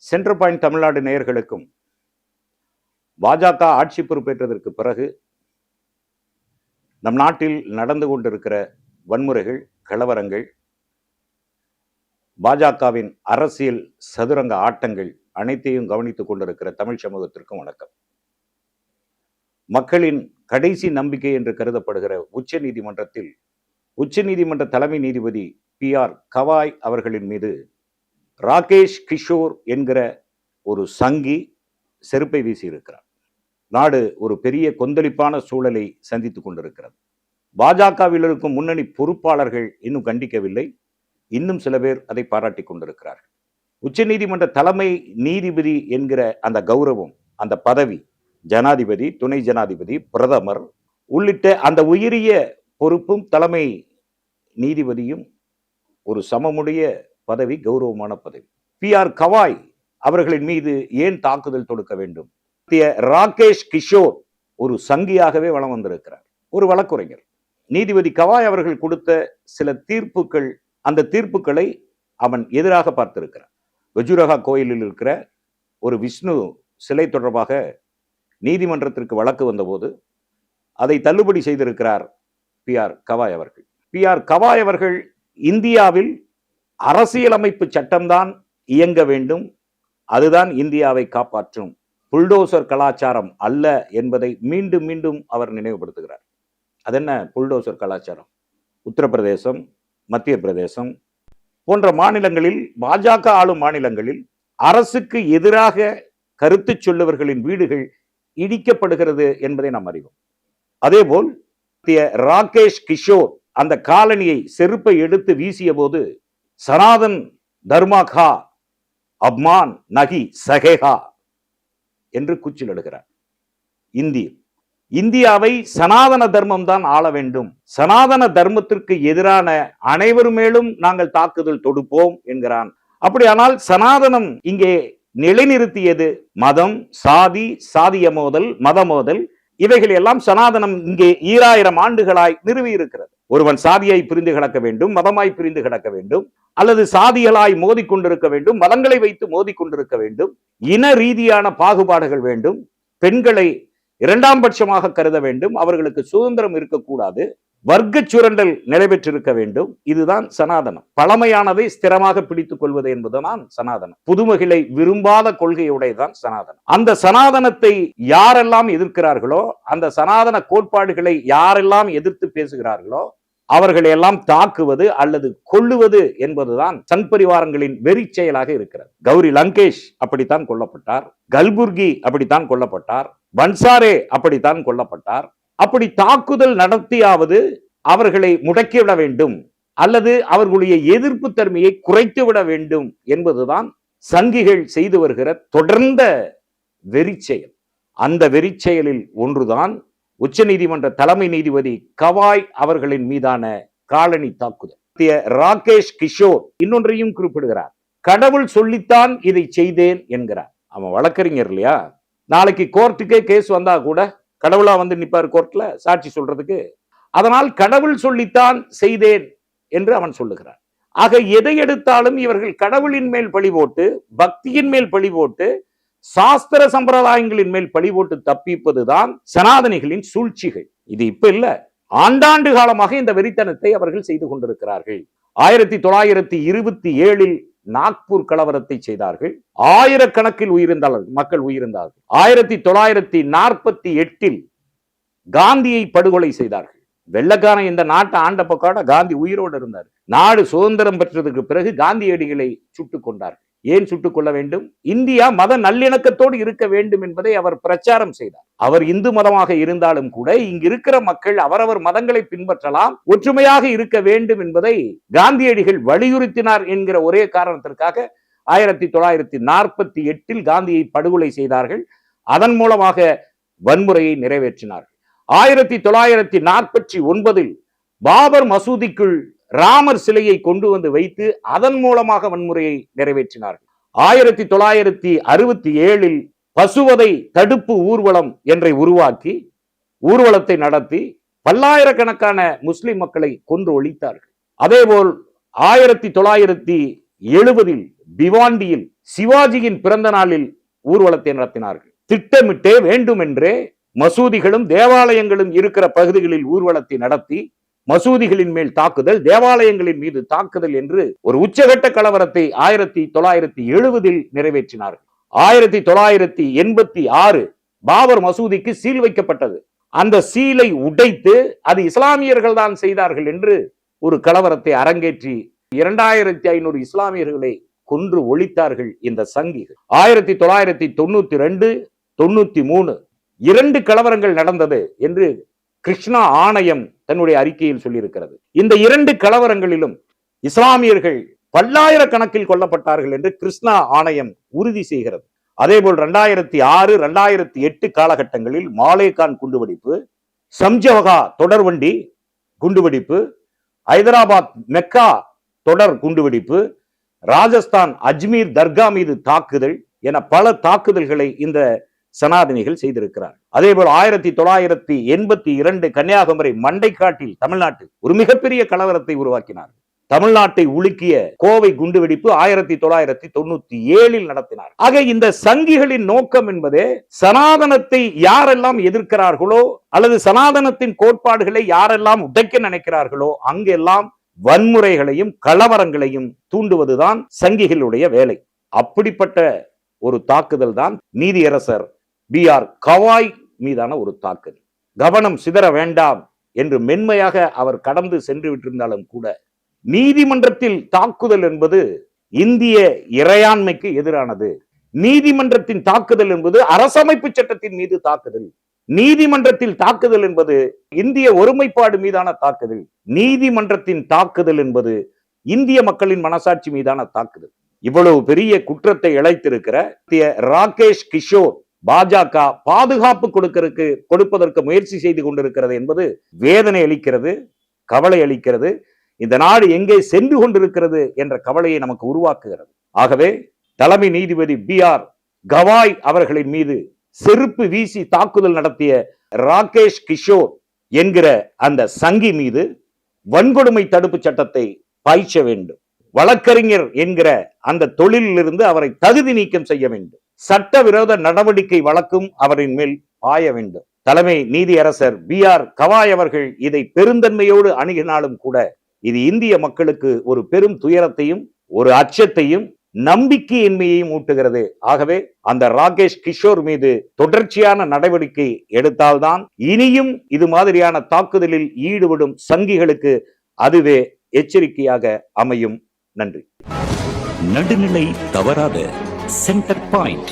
Centre point Tamil Nadu நேயர்களுக்கும் பாஜக ஆட்சி பொறுப்பேற்றதற்கு பிறகு நம் நாட்டில் நடந்து கொண்டிருக்கிற வன்முறைகள், கலவரங்கள், பாஜகவின் அரசியல் சதுரங்க ஆட்டங்கள் அனைத்தையும் கவனித்துக் கொண்டிருக்கிற தமிழ் சமூகத்திற்கும் வணக்கம். மக்களின் கடைசி நம்பிக்கை என்று கருதப்படுகிற உச்சநீதிமன்ற தலைமை நீதிபதி PR கவாய் அவர்களின் மீது ராகேஷ் கிஷோர் என்கிற ஒரு சங்கி செருப்பை வீசியிருக்கிறார். நாடு ஒரு பெரிய கொந்தளிப்பான சூழலை சந்தித்துக் கொண்டிருக்கிறது. பாஜகவில் இருக்கும் முன்னணி பொறுப்பாளர்கள் இன்னும் கண்டிக்கவில்லை. இன்னும் சில பேர் அதை பாராட்டி கொண்டிருக்கிறார்கள். உச்சநீதிமன்ற தலைமை நீதிபதி என்கிற அந்த கௌரவம், அந்த பதவி, ஜனாதிபதி, துணை ஜனாதிபதி, பிரதமர் உள்ளிட்ட அந்த உயரிய பொறுப்பும் தலைமை நீதிபதியும் ஒரு சமமுடைய பதவி, கௌரவமான பதவி. PR கவாய் அவர்களின் மீது ஏன் தாக்குதல் தொடுக்க வேண்டும்? ராகேஷ் கிஷோர் ஒரு சங்கியாகவே வலம் வந்திருக்கிறார், ஒரு வழக்குரைஞர். நீதிபதி கவாய் அவர்கள் கொடுத்த சில தீர்ப்புகள், அந்த தீர்ப்புகளை அவன் எதிராக பார்த்திருக்கிறார். கஜுரஹா கோயிலில் இருக்கிற ஒரு விஷ்ணு சிலை தொடர்பாக நீதிமன்றத்திற்கு வழக்கு வந்தபோது அதை தள்ளுபடி செய்திருக்கிறார் PR கவாய் அவர்கள். PR கவாய் அவர்கள் இந்தியாவில் அரசியலமைப்பு சட்டம்தான் இயங்க வேண்டும், அதுதான் இந்தியாவை காப்பாற்றும், புல்டோசர் கலாச்சாரம் அல்ல என்பதை மீண்டும் மீண்டும் அவர் நினைவுபடுத்துகிறார். அதென்ன புல்டோசர் கலாச்சாரம்? உத்தரப்பிரதேசம், மத்திய பிரதேசம் போன்ற மாநிலங்களில், பாஜக ஆளும் மாநிலங்களில் அரசுக்கு எதிராக கருத்து சொல்லுவர்களின் வீடுகள் இடிக்கப்படுகிறது என்பதை நாம் அறிவோம். அதேபோல் ராகேஷ் கிஷோர் அந்த காலனியை, செருப்பை எடுத்து வீசிய போது சனாதன் தர்மா கா அப்மான் நகி சகேகா என்று கூச்சலிடுகிறார். இந்தியாவை சனாதன தர்மம் தான் ஆள வேண்டும், சனாதன தர்மத்திற்கு எதிரான அனைவர் மேலும் நாங்கள் தாக்குதல் தொடுப்போம் என்கிறான். அப்படியானால் சனாதனம் இங்கே நிலைநிறுத்தியது மதம், சாதி, சாதிய மோதல், மத மோதல், இவைகள் எல்லாம் சனாதனம் இங்கே 2000 ஆண்டுகளாய் நிறுவி இருக்கிறது. ஒருவன் சாதியை பிரிந்து கிடக்க வேண்டும், மதமாய் பிரிந்து கிடக்க வேண்டும், அல்லது சாதிகளாய் மோதிக்கொண்டிருக்க வேண்டும், மதங்களை வைத்து மோதிக்கொண்டிருக்க வேண்டும், இன ரீதியான பாகுபாடுகள் வேண்டும், பெண்களை இரண்டாம் பட்சமாக கருத வேண்டும், அவர்களுக்கு சுதந்திரம் இருக்கக்கூடாது, வர்க்க சுரண்டல் நிறைவேற்றிருக்க வேண்டும். இதுதான் சனாதனம். பழமையானதை ஸ்திரமாக பிடித்துக் கொள்வது என்பதுதான் சனாதனம். புதுமைகளை விரும்பாத கொள்கையுடையதான் சனாதனம். அந்த சனாதனத்தை யாரெல்லாம் எதிர்க்கிறார்களோ, அந்த சனாதன கோட்பாடுகளை யாரெல்லாம் எதிர்த்து பேசுகிறார்களோ, அவர்களை எல்லாம் தாக்குவது அல்லது கொல்லுவது என்பதுதான் சங் பரிவாரங்களின் வெறி செயலாக இருக்கிறது. கௌரி லங்கேஷ் அப்படித்தான் கொல்லப்பட்டார், கல்புர்கி அப்படித்தான் கொல்லப்பட்டார், பன்சாரே அப்படித்தான் கொல்லப்பட்டார். அப்படி தாக்குதல் நடத்தியாவது அவர்களை முடக்கிவிட வேண்டும் அல்லது அவர்களுடைய எதிர்ப்பு தன்மையை குறைத்து விட வேண்டும் என்பதுதான் சங்கிகள் செய்து வருகிற தொடர்ந்த வெறிச்செயல். அந்த வெறிச்செயலில் ஒன்றுதான் உச்சநீதிமன்ற தலைமை நீதிபதி கவாய் அவர்களின் மீதான காலனி தாக்குதல். ராகேஷ் கிஷோர் இன்னொன்றையும் குறிப்பிடுகிறார். கடவுள் சொல்லித்தான் இதை செய்தேன் என்கிறார். அவன் வழக்கறிஞர் இல்லையா? நாளைக்கு கோர்ட்டுக்கே கேஸ் வந்தா கூட கடவுளா வந்து நிப்பார் கோர்ட்ல சாட்சி சொல்றதுக்கு. அதனால் கடவுள் சொல்லித்தான் செய்தேன் என்று அவன் சொல்லுகிறார். ஆக எதை எடுத்தாலும் இவர்கள் கடவுளின் மேல் பழி போட்டு, பக்தியின் மேல் பழி போட்டு, சாஸ்திர சம்பிரதாயங்களின் மேல் பழி போட்டு தப்பிப்பதுதான் சனாதனிகளின் சூழ்ச்சிகள். இது இப்ப இல்ல, ஆண்டாண்டு காலமாக இந்த வெறித்தனத்தை அவர்கள் செய்து கொண்டிருக்கிறார்கள். 1927 நாக்பூர் கலவரத்தை செய்தார்கள். ஆயிரக்கணக்கில் மக்கள் உயிரிழந்தார்கள். 1948 காந்தியை படுகொலை செய்தார்கள். வெள்ளக்காரன் இந்த நாட்டை ஆண்ட பக்கம் காந்தி உயிரோடு இருந்தார். நாடு சுதந்திரம் பெற்றதுக்கு பிறகு காந்தியடிகளை சுட்டுக் கொண்டார்கள். ஏன் சுட்டுக் கொள்ள வேண்டும்? இந்தியா மத நல்லிணக்கத்தோடு இருக்க வேண்டும் என்பதை அவர் பிரச்சாரம் செய்தார். அவர் இந்து மதமாக இருந்தாலும் கூட இங்கு இருக்கிற மக்கள் அவரவர் மதங்களை பின்பற்றலாம், ஒற்றுமையாக இருக்க வேண்டும் என்பதை காந்தியடிகள் வலியுறுத்தினார் என்கிற ஒரே காரணத்திற்காக 1948 காந்தியை படுகொலை செய்தார்கள். அதன் மூலமாக வன்முறையை நிறைவேற்றினார்கள். 1949 பாபர் மசூதிக்குள் ராமர் சிலையை கொண்டு வந்து வைத்து அதன் மூலமாக வன்முறையை நிறைவேற்றினார்கள். 1967 பசுவதை தடுப்பு ஊர்வலம் என்றை உருவாக்கி ஊர்வலத்தை நடத்தி பல்லாயிரக்கணக்கான முஸ்லிம் மக்களை கொன்று ஒழித்தார்கள். அதேபோல் 1970 பிவாண்டியில் சிவாஜியின் பிறந்த நாளில் ஊர்வலத்தை நடத்தினார்கள். திட்டமிட்டே வேண்டுமென்றே மசூதிகளும் தேவாலயங்களும் இருக்கிற பகுதிகளில் ஊர்வலத்தை நடத்தி மசூதிகளின் மேல் தாக்குதல், தேவாலயங்களின் மீது தாக்குதல் என்று ஒரு உச்சகட்ட கலவரத்தை 1970 நிறைவேற்றினார்கள். 1986 பாபர் மசூதிக்கு சீல் வைக்கப்பட்டது. அந்த சீலை உடைத்து அது இஸ்லாமியர்கள் தான் செய்தார்கள் என்று ஒரு கலவரத்தை அரங்கேற்றி 2500 இஸ்லாமியர்களை கொன்று ஒழித்தார்கள் இந்த சங்கிகள். 1992, 93 2 கலவரங்கள் நடந்தது என்று கிருஷ்ணா ஆணையம் தன்னுடைய அறிக்கையில் சொல்லியிருக்கிறது. இந்த 2 கலவரங்களிலும் இஸ்லாமியர்கள் பல்லாயிரக்கணக்கில் கொல்லப்பட்டார்கள் என்று கிருஷ்ணா ஆணையம் உறுதி செய்கிறது. அதேபோல் 2006, 2008 காலகட்டங்களில் மாலேகான் குண்டுவெடிப்பு, சம்ஜவகா தொடர்வண்டி குண்டுவெடிப்பு, ஹைதராபாத் மெக்கா தொடர் குண்டுவெடிப்பு, ராஜஸ்தான் அஜ்மீர் தர்கா மீது தாக்குதல் என பல தாக்குதல்களை இந்த சனாதனிகள் செய்திருக்கிறார். அதேபோல் 1982 கன்னியாகுமரி மண்டைக்காட்டில் தமிழ்நாட்டில் ஒரு மிகப்பெரிய கலவரத்தை உருவாக்கினார். தமிழ்நாட்டை உலுக்கிய கோவை குண்டுவெடிப்பு 1997 நடத்தினார். ஆக இந்த சங்கிகளின் நோக்கம் என்பதே சனாதனத்தை யாரெல்லாம் எதிர்க்கிறார்களோ அல்லது சனாதனத்தின் கோட்பாடுகளை யாரெல்லாம் உடைக்க நினைக்கிறார்களோ அங்கெல்லாம் வன்முறைகளையும் கலவரங்களையும் தூண்டுவதுதான் சங்கிகளுடைய வேலை. அப்படிப்பட்ட ஒரு தாக்குதல் தான் நீதியரசர் BR கவாய் மீதான ஒரு தாக்குதல். கவனம் சிதற வேண்டாம் என்று மென்மையாக அவர் கடந்து சென்று விட்டிருந்தாலும் கூட நீதிமன்றத்தில் தாக்குதல் என்பது இந்திய இறையாண்மைக்கு எதிரானது. நீதிமன்றத்தின் தாக்குதல் என்பது அரசமைப்பு சட்டத்தின் மீது தாக்குதல். நீதிமன்றத்தில் தாக்குதல் என்பது இந்திய ஒருமைப்பாடு மீதான தாக்குதல். நீதிமன்றத்தின் தாக்குதல் என்பது இந்திய மக்களின் மனசாட்சி மீதான தாக்குதல். இவ்வளவு பெரிய குற்றத்தை இழைத்திருக்கிற ராகேஷ் கிஷோர் பாஜக பாதுகாப்பு கொடுப்பதற்கு முயற்சி செய்து கொண்டிருக்கிறது என்பது வேதனை அளிக்கிறது, கவலை அளிக்கிறது. இந்த நாடு எங்கே சென்று கொண்டிருக்கிறது என்ற கவலையை நமக்கு உருவாக்குகிறது. ஆகவே தலைமை நீதிபதி BR கவாய் அவர்களின் மீது செருப்பு வீசி தாக்குதல் நடத்திய ராகேஷ் கிஷோர் என்கிற அந்த சங்கி மீது வன்கொடுமை தடுப்பு சட்டத்தை பாய்ச்ச வேண்டும். வழக்கறிஞர் என்கிற அந்த தொழிலிலிருந்து அவரை தகுதி நீக்கம் செய்ய வேண்டும். சட்டவிரோத நடவடிக்கை வழக்கும் அவரின் மேல் பாய வேண்டும். தலைமை நீதியரசர் BR கவாய் அவர்கள் இதை பெருந்தன்மையோடு அணுகினாலும் கூட இது இந்திய மக்களுக்கு ஒரு பெரும் துயரத்தையும் ஒரு அச்சத்தையும் நம்பிக்கையின்மையையும் ஊட்டுகிறது. ஆகவே அந்த ராகேஷ் கிஷோர் மீது தொடர்ச்சியான நடவடிக்கை எடுத்தால்தான் இனியும் இது மாதிரியான தாக்குதலில் ஈடுபடும் சங்கிகளுக்கு அதுவே எச்சரிக்கையாக அமையும். நன்றி. நடுநிலை தவறாத சென்டர் பாயிண்ட்.